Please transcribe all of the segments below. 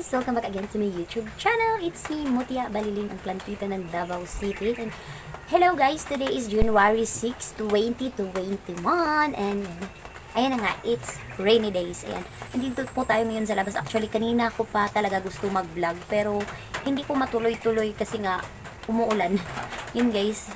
guys! Welcome back again to my YouTube channel. It's me, Mutia Baliling, ang plantita ng Davao City. And hello guys! Today is January 6, 2021. And ayan na nga, it's rainy days. Ayan, nandito po tayo ngayon sa labas. Actually, kanina ko pa talaga gusto mag-vlog. Pero hindi po matuloy-tuloy kasi nga umuulan. Yun guys,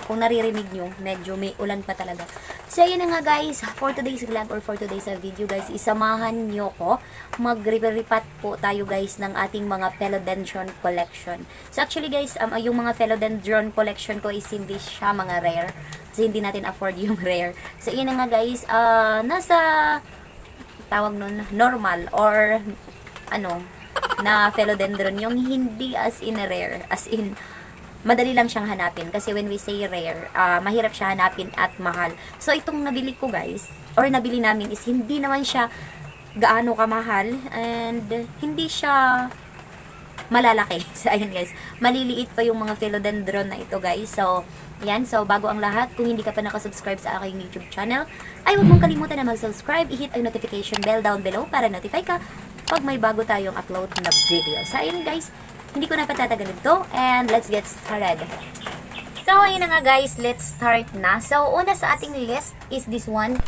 kung naririnig nyo, medyo may ulan pa talaga. So yun na nga guys, for today's vlog or for today's video guys, isamahan nyo ko. Mag-repot po tayo guys ng ating mga philodendron collection. So actually guys, yung mga philodendron collection ko is hindi siya mga rare. Kasi hindi natin afford yung rare. So yun na nga guys, nasa tawag nun, normal or ano, na philodendron, yung hindi as in rare, as in madali lang siyang hanapin. Kasi when we say rare, mahirap siya hanapin at mahal. So, itong nabili ko guys, or nabili namin is hindi naman siya gaano kamahal and hindi siya malalaki. So, ayun guys, maliliit pa yung mga philodendron na ito guys. So, yan. So, bago ang lahat, kung hindi ka pa nakasubscribe sa aking YouTube channel, ay huwag mong kalimutan na mag-subscribe, i-hit ang notification bell down below para notify ka pag may bago tayong upload na video. So, ayun guys, hindi ko na patatagalin to and let's get started. So, ayun na nga guys, let's start na. So, una sa ating list is this one.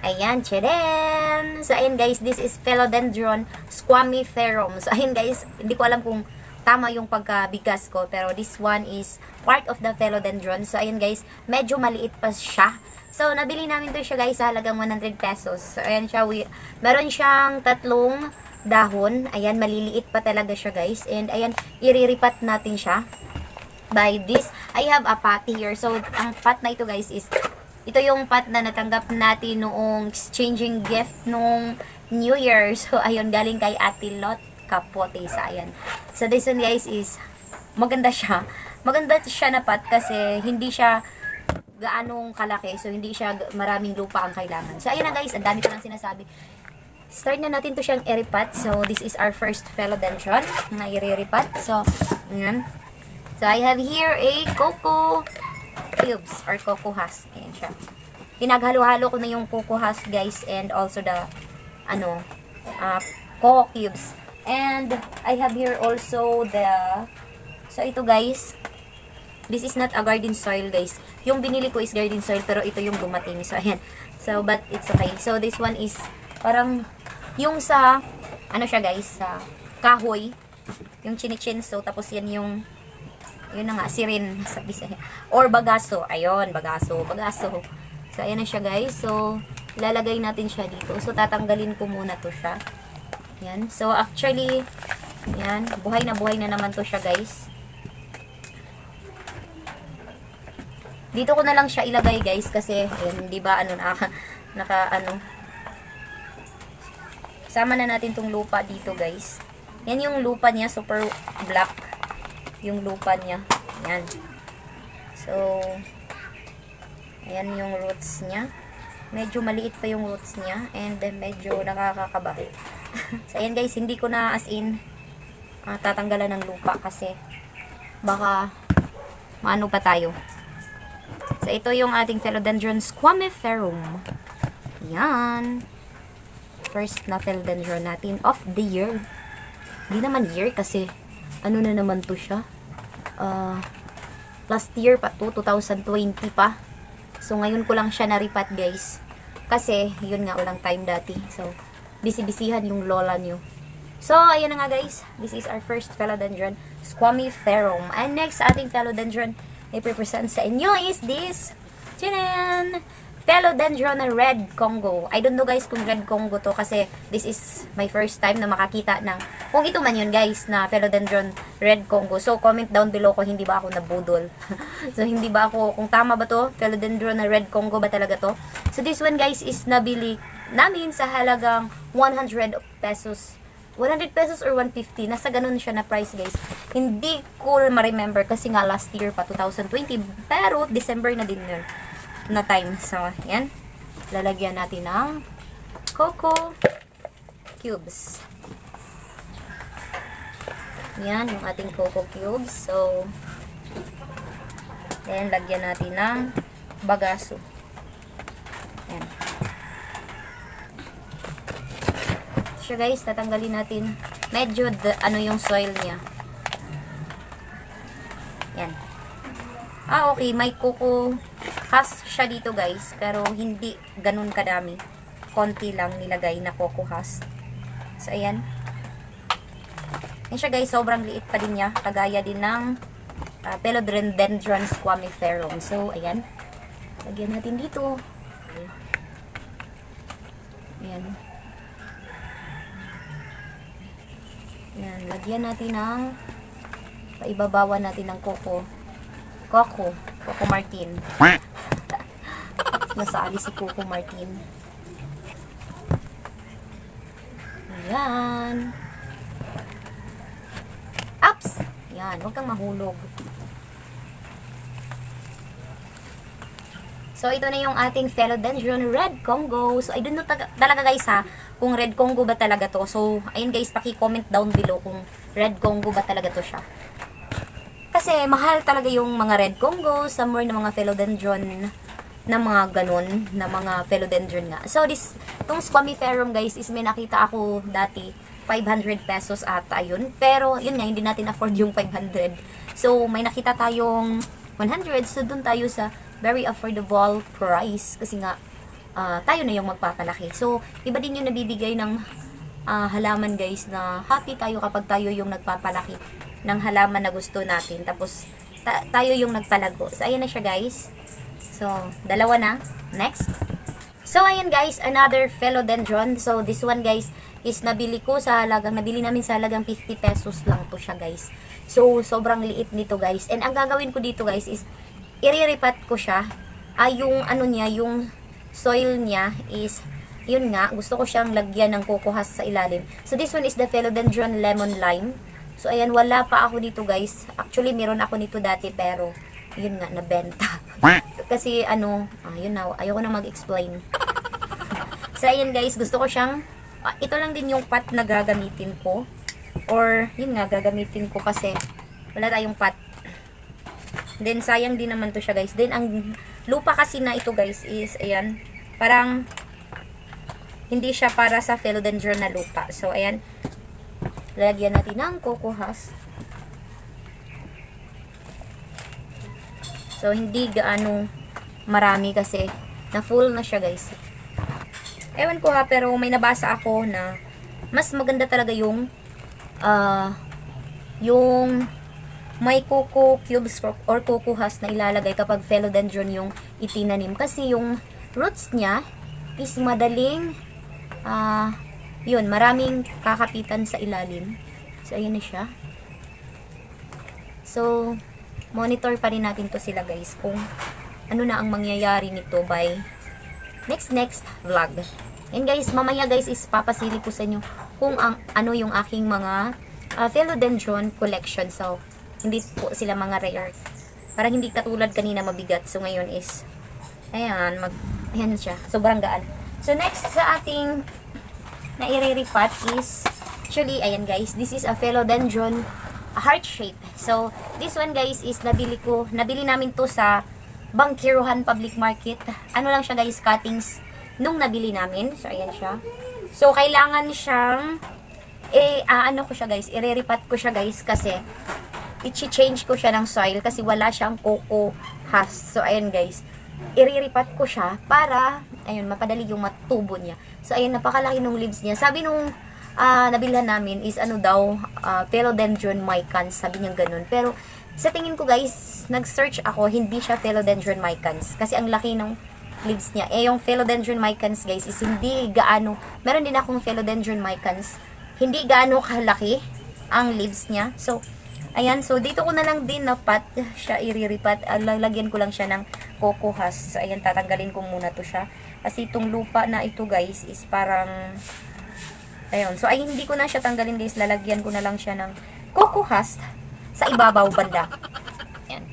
Ayan, tcharam! So, ayun guys, this is Philodendron squamiferum. So, ayun guys, hindi ko alam kung tama yung pagkabigas ko, pero this one is part of the Philodendron. So, ayun guys, medyo maliit pa siya. So, nabili namin to siya guys sa halagang 100 pesos. So, ayan siya, meron siyang tatlong dahon. Ayan, maliliit pa talaga siya guys. And ayan, iriripat natin siya by this. I have a pot here. So, ang pot na ito guys is, ito yung pot na natanggap natin noong exchanging gift noong New Year. So, ayun, galing kay Ate Lot Capote. So, ayan. So, this one guys is, maganda siya. Maganda siya na pot kasi hindi siya gaanong kalaki. So, hindi siya maraming lupa ang kailangan. So, ayun na guys, ang dami ko lang sinasabi. Start na natin to siyang iripat. So, this is our first philodendron na iriripat. So, ayan. So, I have here a cocoa cubes or cocoa husk. Ayan siya. Pinaghalo-halo ko na yung cocoa husk, guys, and also the, cocoa cubes. And, I have here also the, so, ito, guys, this is not a garden soil, guys. Yung binili ko is garden soil, pero ito yung dumating. So, ayan. So, but it's okay. So, this one is parang yung sa, siya guys, sa kahoy, yung chinichinso, tapos yan yung, yun na nga, sirin, sa Bisaya, or bagaso, ayun, bagaso. So, ayan na siya guys, so, lalagay natin siya dito, so, tatanggalin ko muna to siya, yan, so, actually, yan, buhay na naman to siya guys, dito ko na lang siya ilagay guys, kasi, yun, di ba, sama na natin tong lupa dito guys. Yan yung lupa niya, super black. Yung lupa niya. Yan. So, ayan yung roots niya. Medyo maliit pa yung roots niya. And medyo nakakakaba. So, ayan guys, hindi ko na as in tatanggalan ng lupa kasi baka maano pa tayo. So, ito yung ating Philodendron squamiferum. Yan. First na philodendron natin of the year. Hindi naman year kasi ano na naman to siya. Last year pa to, 2020 pa. So ngayon ko lang siya naripat guys. Kasi yun nga walang time dati. So busy-busyhan yung lola nyo. So ayan na nga guys. This is our first philodendron squamiferum. And next ating philodendron na i-present sa inyo is this. Tcharam! Philodendron Red Congo. I don't know guys kung Red Congo to kasi this is my first time na makakita ng, kung ito man yun guys, na Philodendron Red Congo. So, comment down below kung hindi ba ako nabudol. So, hindi ba ako, kung tama ba to, Philodendron na Red Congo ba talaga to? So, this one guys is nabili namin sa halagang 100 pesos. 100 pesos or 150. Nasa ganun siya na price guys. Hindi ko ma-remember kasi nga last year pa, 2020. Pero, December na din yun na time. So, yan. Lalagyan natin ng cocoa cubes. Yan, yung ating cocoa cubes. So, then, lagyan natin ng bagaso. Yan. So, guys, tatanggalin natin medyo ano yung soil niya. Yan. Okay, may coco husk siya dito guys, pero hindi ganun kadami. Konti lang nilagay na coco husk. So, ayan. Yan siya guys, sobrang liit pa din niya. Kagaya din ng Philodendron squamiferum. So, ayan. Lagyan natin dito. Ayan. Ayan, lagyan natin ng paibabawan natin ng Coco Martin. Nasali si Coco Martin. Ayan. Ups! Ayan, huwag kang mahulog. So, ito na yung ating Philodendron Red Congo. So, I don't know talaga guys ha, kung Red Congo ba talaga to. So, ayun guys, paki-comment down below kung Red Congo ba talaga to siya. Kasi, mahal talaga yung mga Red Congo, somewhere na mga Philodendron na mga ganun, na mga Philodendron nga. So, itong squamiferum guys, is may nakita ako dati, 500 pesos ata yun. Pero, yun nga, hindi natin afford yung 500. So, may nakita tayong 100. So, dun tayo sa very affordable price. Kasi nga, tayo na yung magpapalaki. So, iba din yung nabibigay ng halaman guys, na happy tayo kapag tayo yung nagpapalaki ng halaman na gusto natin. Tapos, tayo yung nagpalago. So, ayan na siya guys. So, dalawa na. Next. So, ayan guys, another Philodendron. So, this one guys, is nabili namin sa halagang 50 pesos lang to siya guys. So, sobrang liit nito guys. And ang gagawin ko dito guys is, iriripat ko siya. Yung ano niya, yung soil niya is, yun nga, gusto ko siyang lagyan ng coco husk sa ilalim. So, this one is the Philodendron Lemon Lime. So, ayan, wala pa ako dito guys. Actually, meron ako nito dati, pero, yun nga, nabenta. Kasi, yun na, ayoko na mag-explain. So, ayan guys, gusto ko siyang, ito lang din yung pot na gagamitin ko. Or, yun nga, gagamitin ko kasi, wala tayong pot. Then, sayang din naman to siya guys. Then, ang lupa kasi na ito guys is, ayan, parang, hindi siya para sa Philodendron na lupa. So, ayan, lagyan natin ng coco husk. So, hindi gaano marami kasi, na full na siya guys. Ewan ko ha, pero may nabasa ako na, mas maganda talaga yung may coco cubes or coco husk na ilalagay kapag Philodendron yung itinanim. Kasi yung roots niya is madaling, maraming kakapitan sa ilalim. So, ayun na siya. So, monitor pa rin natin to sila guys kung ano na ang mangyayari nito by next vlog. And guys, mamaya guys is papasili ko sa inyo kung ano yung aking mga Philodendron collection. So, hindi po sila mga rare. Para hindi katulad kanina mabigat. So, ngayon is, ayan siya. Sobrang gaan. So, next sa ating na iriripat is, actually, ayan guys, this is a Philodendron heart shape. So, this one guys is nabili namin to sa Bangkiruhan Public Market. Ano lang siya guys, cuttings nung nabili namin. So, ayan siya. So, kailangan siyang, ko siya guys, ireripat ko siya guys kasi, i-change ko siya ng soil kasi wala siyang coco husk. So, ayan guys, iriripat ko siya para, ayun, mapadali yung matubo niya. So, ayun, napakalaki nung leaves niya. Sabi nung, nabilhan namin is, Philodendron micans. Sabi niya ganun. Pero, sa tingin ko guys, nag-search ako, hindi siya Philodendron micans. Kasi ang laki ng leaves niya. Yung Philodendron micans guys is hindi gaano, meron din akong Philodendron micans, hindi gaano kalaki ang leaves niya. So, ayan, so dito ko na lang din na pot siya iriripat. Lalagyan ko lang siya ng coco husk. So, ayan, tatanggalin ko muna to siya. Kasi itong lupa na ito guys is parang, ayun. So, ay hindi ko na siya tanggalin guys. Lalagyan ko na lang siya ng coco husk sa ibabaw banda. Ayan.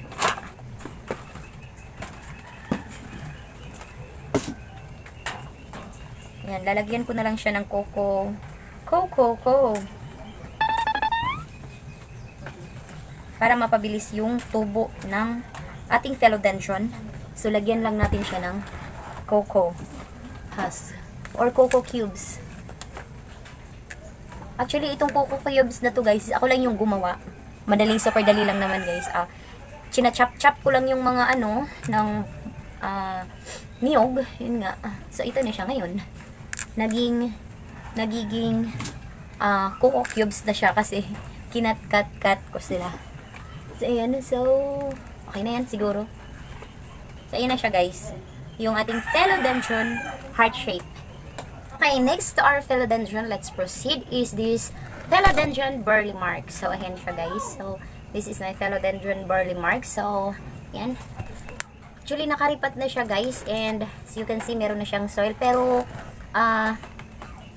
Ayan, lalagyan ko na lang siya ng coco. Para mapabilis yung tubo ng ating Philodendron. So, lagyan lang natin siya ng coco husk or coco cubes. Actually, itong Coco Cubes na to guys, ako lang yung gumawa. Madaling, super dali lang naman guys. China-chop-chop ko lang yung mga ano, ng niyog. Yun nga. So, ito na siya ngayon. Nagiging Coco Cubes na siya kasi kinat-cut-cut ko sila. So, ayan. So, okay na yan siguro. So, ayan na siya guys. Yung ating philodendron heart shape. Okay, next to our philodendron, let's proceed, is this philodendron burley mark. So, ayan siya guys. So, this is my philodendron burley mark. So, ayan. Actually, nakaripat na siya guys. And, as you can see, meron na siyang soil. Pero,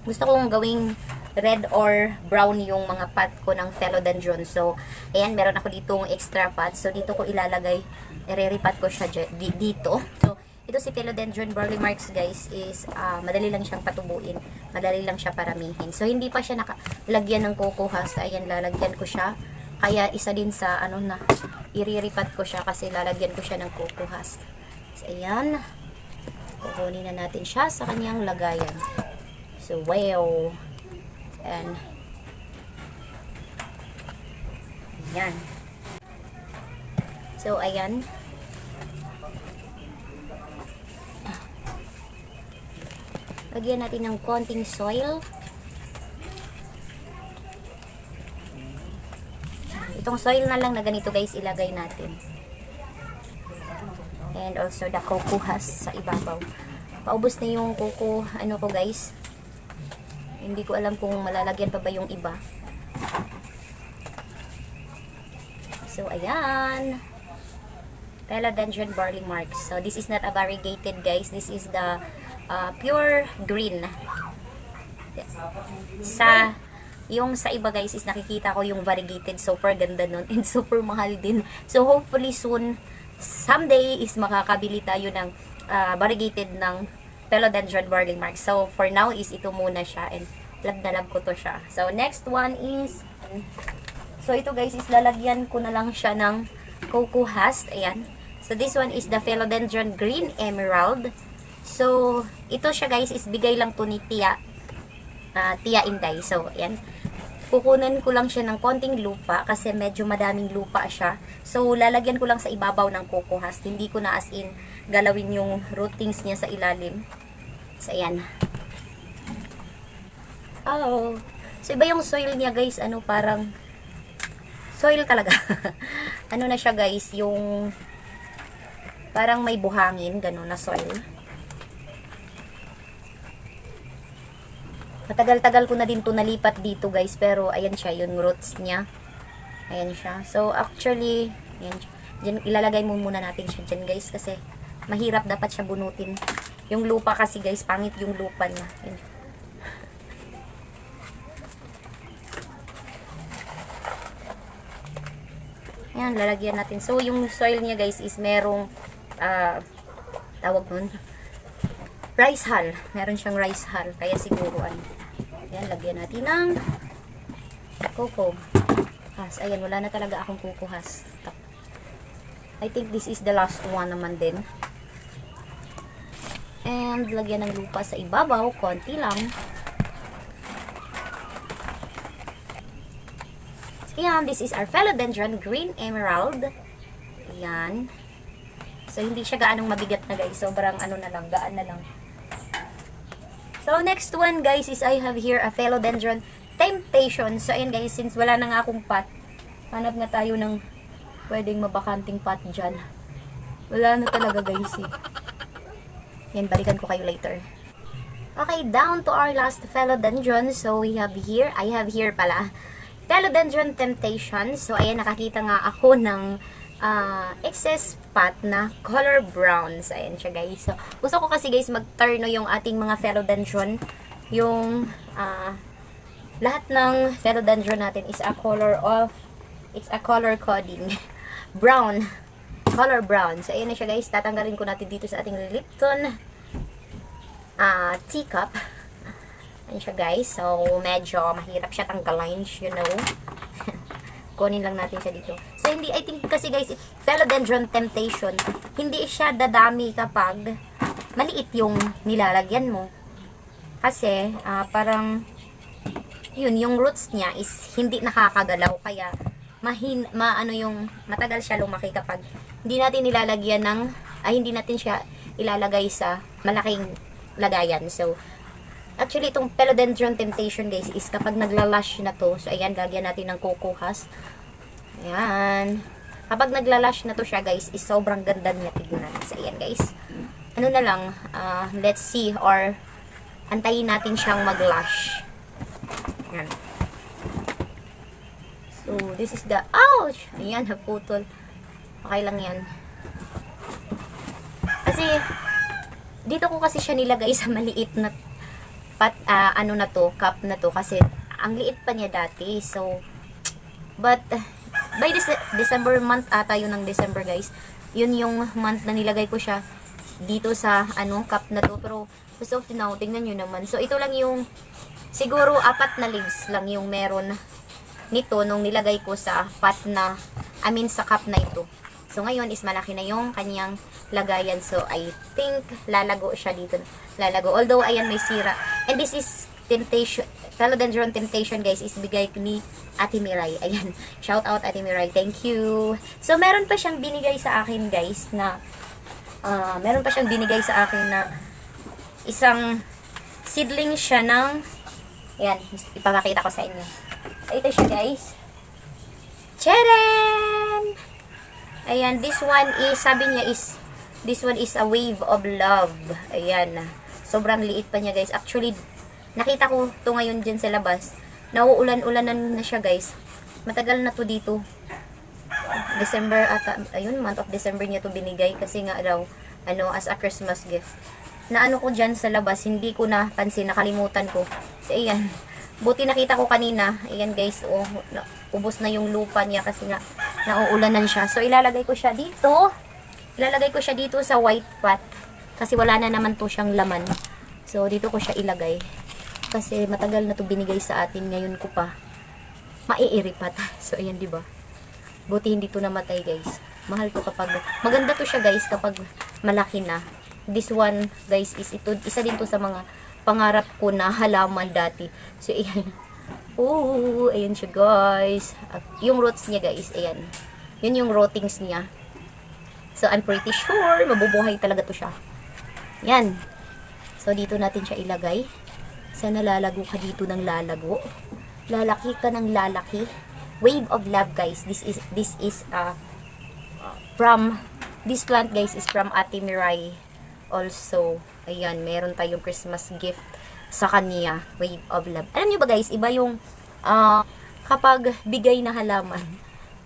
gusto kong gawing red or brown yung mga pot ko ng philodendron. So, ayan, meron ako ditong extra pot. So, dito ko ilalagay, ireripat ko siya dito. So, ito si philodendron burley marks guys is madali lang siyang patubuin. Madali lang siya paramihin. So, hindi pa siya nakalagyan ng coco husk. Ayan, lalagyan ko siya. Kaya, isa din sa ano na, iriripat ko siya kasi lalagyan ko siya ng coco husk. So, ayan. Kukunin na natin siya sa kanyang lagayan. So, wow. And, ayan. So, ayan. Lagyan natin ng konting soil. Itong soil na lang na ganito guys, ilagay natin. And also the coco husk sa ibabaw. Paubos na yung coco, ano ko guys. Hindi ko alam kung malalagyan pa ba yung iba. So, ayan. Philodendron burley marks. So, this is not a variegated guys. This is the pure green. Yung sa iba guys is nakikita ko yung variegated, super ganda nun and super mahal din. So hopefully soon, someday is makakabili tayo ng variegated ng philodendron burley mark. So for now is ito muna siya and love na love ko to siya. So next one is, so ito guys is lalagyan ko na lang siya ng coco husk. Ayan. So this one is the philodendron green emerald. So, ito siya guys, is bigay lang to ni Tia Inday. So, ayan. Kukunan ko lang siya ng konting lupa kasi medyo madaming lupa siya. So, lalagyan ko lang sa ibabaw ng coco husk. Hindi ko na as in galawin yung rootings niya sa ilalim. So, ayan. Oh. So, iba yung soil niya guys. Ano, parang soil talaga. Ano na siya guys, yung parang may buhangin, gano'n na soil. Matagal-tagal ko na din to nalipat dito guys, pero ayan siya, yung roots niya. Ayan siya. So actually, ayan, dyan, ilalagay muna natin siya dyan guys, kasi mahirap dapat siya bunutin. Yung lupa kasi guys, pangit yung lupa niya. Ayan. Ayan, lalagyan natin. So yung soil niya guys is merong tawag nun, rice hull. Meron siyang rice hull. Kaya siguro ayan, lagyan natin ng coco husk. Ayan, wala na talaga akong coco husk. I think this is the last one naman din. And lagyan ng lupa sa ibabaw. Konti lang. Ayan, this is our philodendron green emerald. Ayan. So, hindi siya gaanong mabigat na guys. Sobrang ano na lang, gaan na lang. So, next one guys is I have here a philodendron temptation. So, ayan guys, since wala na nga akong pot, hanap na tayo ng pwedeng mabakanting pot dyan. Wala na talaga guys eh. Yan, balikan ko kayo later. Okay, down to our last philodendron. So, I have here philodendron temptation. So, ayan, nakakita nga ako ng excess pot na color brown. So, ayan siya guys. So, gusto ko kasi guys mag-turno yung ating mga philodendron. Yung lahat ng philodendron natin is a color coding. Brown. Color brown. So, ayan na siya guys. Tatanggalin ko natin dito sa ating Lipton teacup. Ayan siya guys. So, medyo mahirap siya tanggalin, you know. Kunin lang natin siya dito. So, I think kasi guys, philodendron temptation, hindi siya dadami kapag maliit yung nilalagyan mo. Kasi, parang, yun, yung roots niya is hindi nakakagalaw, kaya maano yung matagal siya lumaki kapag hindi natin nilalagyan ng, hindi natin siya ilalagay sa malaking lagayan. So, actually, itong Philodendron Temptation, guys, is kapag naglalash na to, so ayan, lagyan natin ng coco husk. Ayan. Kapag naglalash na to siya, guys, is sobrang ganda niya tignan. So, ayan, guys. Ano na lang, let's see, or antayin natin siyang maglash. Ayan. So, this is the, ouch! Ayan, naputol. Okay lang yan. Kasi, dito ko kasi siya nilagay sa maliit na ano na to, cup na to. Kasi, ang liit pa niya dati. So, but, by this December month ata, yun ng December, guys. Yun yung month na nilagay ko siya dito sa, cup na to. Pero, as of now, tingnan nyo naman. So, ito lang yung, siguro, 4 na leaves lang yung meron nito nung nilagay ko sa sa cup na ito. So, ngayon is malaki na yung kanyang lagayan. So, I think lalago siya dito. Lalago. Although, ayan, may sira. And this is Philodendron Temptation, guys, is bigay ni Ate Miray. Ayan. Shout out, Ate Miray. Thank you. So, meron pa siyang binigay sa akin, guys, na isang seedling siya ng, ayan, ipapakita ko sa inyo. Ito siya, guys. Tcharan! Ayan, this one is, sabi niya is, this one is a wave of love. Ayan. Sobrang liit pa niya, guys. Actually, nakita ko to ngayon dyan sa labas. Nauulan-ulanan na siya, guys. Matagal na to dito. December ata, ayun, month of December niya to binigay. Kasi nga daw, as a Christmas gift. Na ko dyan sa labas, hindi ko napansin, nakalimutan ko. So, ayan. Buti nakita ko kanina. Ayan, guys, ubos na yung lupa niya kasi nga nauulanan siya. So, ilalagay ko siya dito. Ilalagay ko siya dito sa white pot. Kasi wala na naman to siyang laman. So, dito ko siya ilagay. Kasi matagal na to binigay sa atin. Ngayon ko pa maiiripat. So, ayan, diba? Buti hindi to namatay, guys. Mahal to kapag, maganda to siya, guys, kapag malaki na. This one, guys, is ito, isa din to sa mga pangarap ko na halaman dati. So, ayan. Oh, ayan siya, guys. At yung roots niya, guys, ayan. Yun yung rootings niya. So, I'm pretty sure, mabubuhay talaga to siya. Yan. So, dito natin siya ilagay. Sana lalago ka dito ng lalago. Lalaki ka ng lalaki. Wave of love, guys. This is from, this plant, guys, is from Ate Miray. Also, ayan, meron tayong Christmas gift sa kanya, wave of love. Alam niyo ba, guys, iba yung kapag bigay na halaman,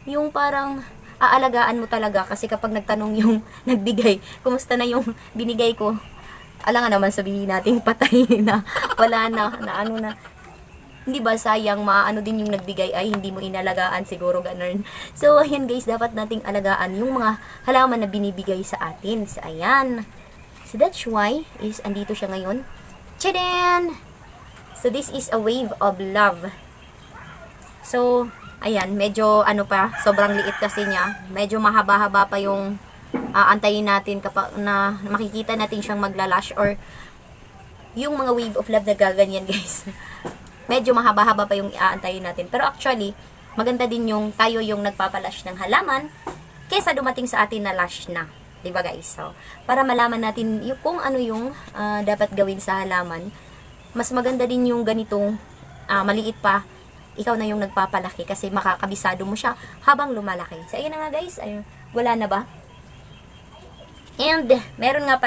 yung parang aalagaan mo talaga. Kasi kapag nagtanong yung nagbigay, kumusta na yung binigay ko, alangan naman sabihin natin patay na, wala na hindi ba sayang, maano din yung nagbigay ay hindi mo inalagaan, siguro ganun. So, ayan, guys, dapat nating alagaan yung mga halaman na binibigay sa atin. So, ayan. So, that's why is andito siya ngayon. Tchadan! So, this is a wave of love. So, ayan, medyo sobrang liit kasi niya. Medyo mahaba-haba pa yung antayin natin kapag na makikita natin siyang maglalash or yung mga wave of love na gaganyan, guys. Medyo mahaba-haba pa yung aantayin natin. Pero actually, maganda din yung tayo yung nagpapalash ng halaman kesa dumating sa atin na lash na. Diba, guys? So, para malaman natin kung ano yung dapat gawin sa halaman, mas maganda din yung ganitong maliit pa, ikaw na yung nagpapalaki kasi makakabisado mo siya habang lumalaki. So, ayun na nga, guys. Ayun, wala na ba? And, meron nga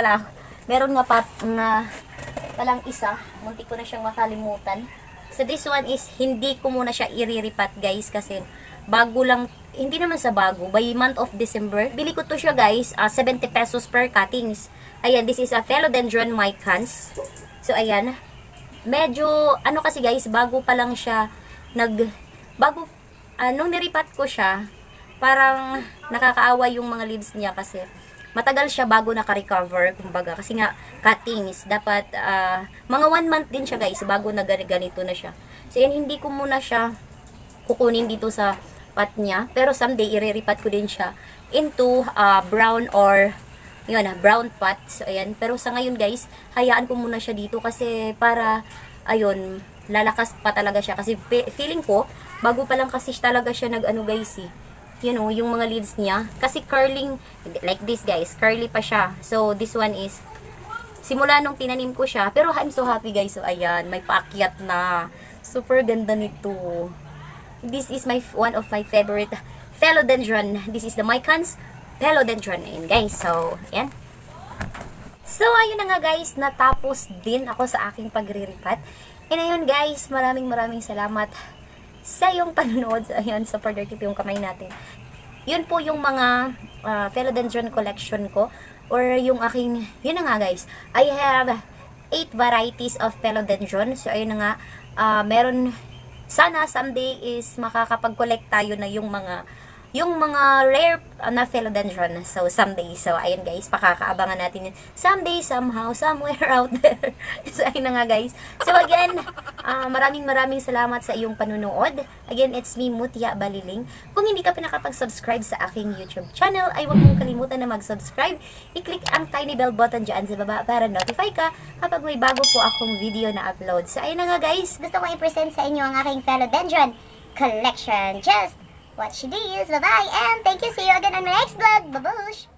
palang isa. Muntik ko na siyang makalimutan. So, this one is, hindi ko muna siya iriripat, guys, kasi bago lang, hindi naman sa bago, by month of December, bili ko to siya, guys, 70 pesos per cuttings. Ayan, this is a Philodendron micans. So, ayan, medyo, kasi, guys, bago pa lang siya, nung niripat ko siya, parang nakakaawa yung mga leaves niya kasi, matagal siya bago naka-recover, kumbaga, kasi nga, cuttings, dapat, mga 1 month din siya, guys, bago na ganito na siya. So, yan, hindi ko muna siya kukunin dito sa pot niya, pero someday, iriripat ko din siya into brown or, brown pot. So, ayan, pero sa ngayon, guys, hayaan ko muna siya dito kasi para, ayun, lalakas pa talaga siya. Kasi feeling ko, bago pa lang kasi talaga siya nag-ano guys eh. You know, yung mga leaves niya. Kasi curling, like this guys, curly pa siya. So, this one is, simula nung tinanim ko siya, pero I'm so happy guys. So, ayan, may paakyat na. Super ganda nito. This is one of my favorite philodendron. This is the Mycans philodendron. Ayan guys, so, ayan. So, ayun na nga guys, natapos din ako sa aking pagre-repat. And ayun guys, maraming salamat sa iyong panonood. Ayan, super dirty yung kamay natin. Yun po yung mga philodendron collection ko. Or yung aking, yun na nga guys. I have 8 varieties of philodendron. So, ayun na nga, meron, sana someday is makakapag-collect tayo na yung mga rare na philodendron. So, someday. So, ayun guys, pakakaabangan natin yun. Someday, somehow, somewhere out there. So, ayun na nga guys. So, again, maraming salamat sa iyong panunood. Again, it's me, Mutia Baliling. Kung hindi ka pa nakapag-subscribe sa aking YouTube channel, ay huwag mong kalimutan na mag-subscribe. I-click ang tiny bell button dyan sa baba para notify ka kapag may bago po akong video na upload. So, ayun na nga guys. Gusto kong i-present sa inyo ang aking philodendron collection. Just watch this. Bye-bye. And thank you. See you again on my next vlog. Babush!